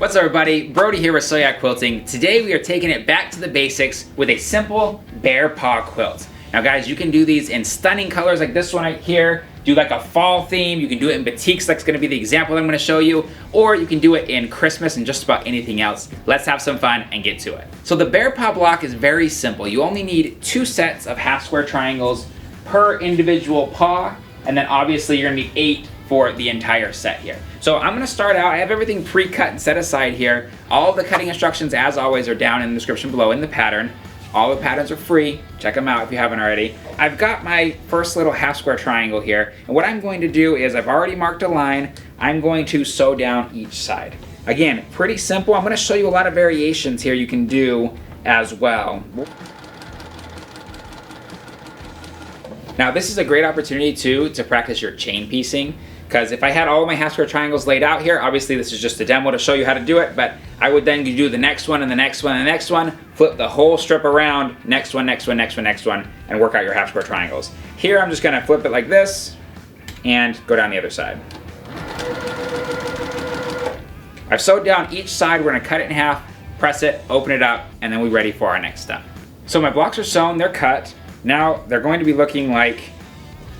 What's up everybody, Brody here with Sew Yeah Quilting. Today we are taking it back to the basics with a simple bear paw quilt. Now guys, you can do these in stunning colors like this one right here. Do like a fall theme, you can do it in batiks, that's gonna be the example I'm gonna show you, or you can do it in Christmas and just about anything else. Let's have some fun and get to it. So the bear paw block is very simple. You only need 2 sets of half square triangles per individual paw, and then obviously you're gonna need 8 for the entire set here. So I'm gonna start out, I have everything pre-cut and set aside here. All of the cutting instructions, as always, are down in the description below in the pattern. All the patterns are free, check them out if you haven't already. I've got my first little half square triangle here, and what I'm going to do is I've already marked a line, I'm going to sew down each side. Again, pretty simple. I'm gonna show you a lot of variations here you can do as well. Now this is a great opportunity too to practice your chain piecing, because if I had all of my half square triangles laid out here, obviously this is just a demo to show you how to do it, but I would then do the next one and the next one and the next one, flip the whole strip around, next one, next one, next one, next one, and work out your half square triangles. Here I'm just gonna flip it like this and go down the other side. I've sewed down each side, we're gonna cut it in half, press it, open it up, and then we're ready for our next step. So my blocks are sewn, they're cut. Now they're going to be looking like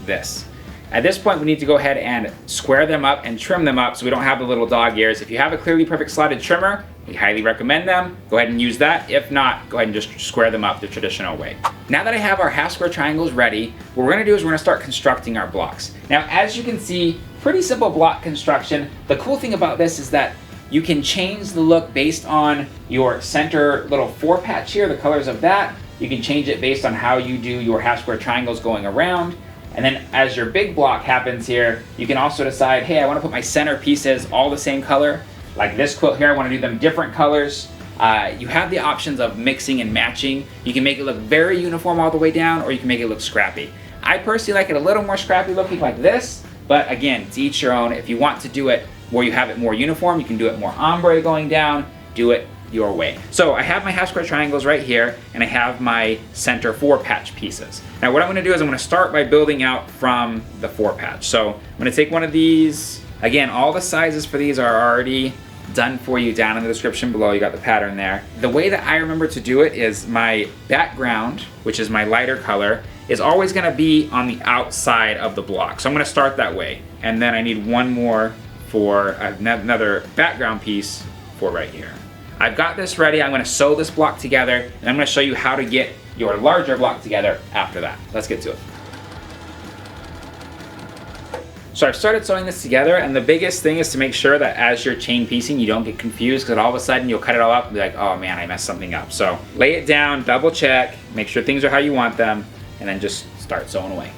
this. At this point, we need to go ahead and square them up and trim them up so we don't have the little dog ears. If you have a Clearly Perfect slotted trimmer, we highly recommend them. Go ahead and use that. If not, go ahead and just square them up the traditional way. Now that I have our half square triangles ready, what we're gonna do is we're gonna start constructing our blocks. Now, as you can see, pretty simple block construction. The cool thing about this is that you can change the look based on your center little 4 patch here, the colors of that. You can change it based on how you do your half square triangles going around. And then as your big block happens here, you can also decide, hey, I want to put my center pieces all the same color. Like this quilt here, I want to do them different colors. You have the options of mixing and matching. You can make it look very uniform all the way down, or you can make it look scrappy. I personally like it a little more scrappy looking like this, but again, to each your own. If you want to do it where you have it more uniform, you can do it more ombre going down, do it your way. So I have my half square triangles right here, and I have my center 4 patch pieces. Now what I'm gonna do is I'm gonna start by building out from the 4 patch. So I'm gonna take one of these. Again, all the sizes for these are already done for you down in the description below. You got the pattern there. The way that I remember to do it is my background, which is my lighter color, is always gonna be on the outside of the block. So I'm gonna start that way. And then I need one more for another background piece for right here. I've got this ready. I'm gonna sew this block together, and I'm gonna show you how to get your larger block together after that. Let's get to it. So I've started sewing this together, and the biggest thing is to make sure that as you're chain piecing, you don't get confused, because all of a sudden you'll cut it all up and be like, oh man, I messed something up. So lay it down, double check, make sure things are how you want them, and then just start sewing away.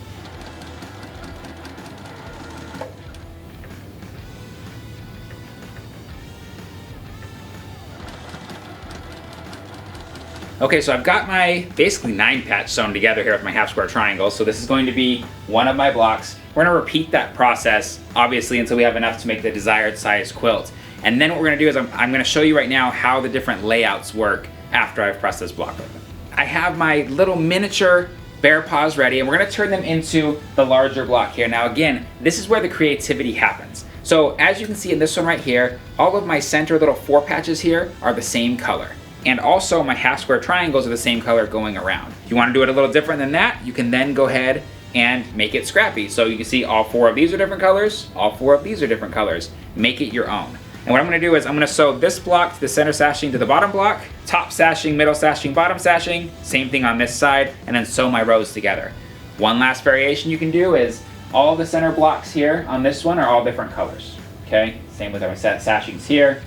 Okay, so I've got my basically 9 patch sewn together here with my half square triangles. So this is going to be one of my blocks. We're gonna repeat that process, obviously, until we have enough to make the desired size quilt. And then what we're gonna do is I'm gonna show you right now how the different layouts work after I've pressed this block open. I have my little miniature bear paws ready, and we're gonna turn them into the larger block here. Now again, this is where the creativity happens. So as you can see in this one right here, all of my center little 4 patches here are the same color. And also my half square triangles are the same color going around. If you want to do it a little different than that, you can then go ahead and make it scrappy. So you can see all 4 of these are different colors, all 4 of these are different colors. Make it your own. And what I'm gonna do is I'm gonna sew this block to the center sashing to the bottom block, top sashing, middle sashing, bottom sashing, same thing on this side, and then sew my rows together. One last variation you can do is all the center blocks here on this one are all different colors, okay? Same with our sashings here.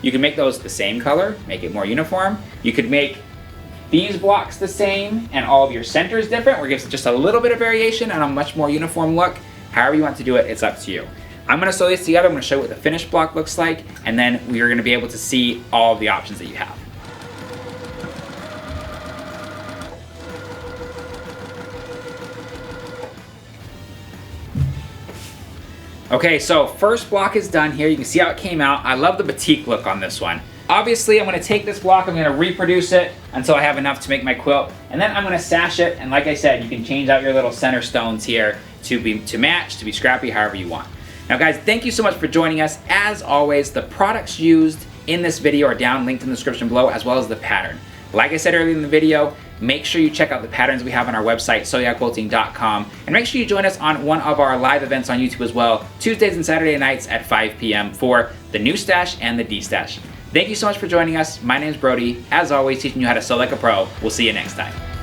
You can make those the same color, make it more uniform. You could make these blocks the same and all of your centers different, where it gives it just a little bit of variation and a much more uniform look. However you want to do it, it's up to you. I'm gonna sew these together, I'm gonna show you what the finished block looks like, and then we're gonna be able to see all of the options that you have. Okay, so first block is done here. You can see how it came out. I love the batik look on this one. Obviously, I'm gonna take this block, I'm gonna reproduce it until I have enough to make my quilt, and then I'm gonna sash it, and like I said, you can change out your little center stones here to match, to be scrappy, however you want. Now guys, thank you so much for joining us. As always, the products used in this video are down, linked in the description below, as well as the pattern. Like I said earlier in the video, make sure you check out the patterns we have on our website, sewyeahquilting.com, and make sure you join us on one of our live events on YouTube as well, Tuesdays and Saturday nights at 5 p.m. for the Newstash and the Destash. Thank you so much for joining us. My name is Brody, as always, teaching you how to sew like a pro. We'll see you next time.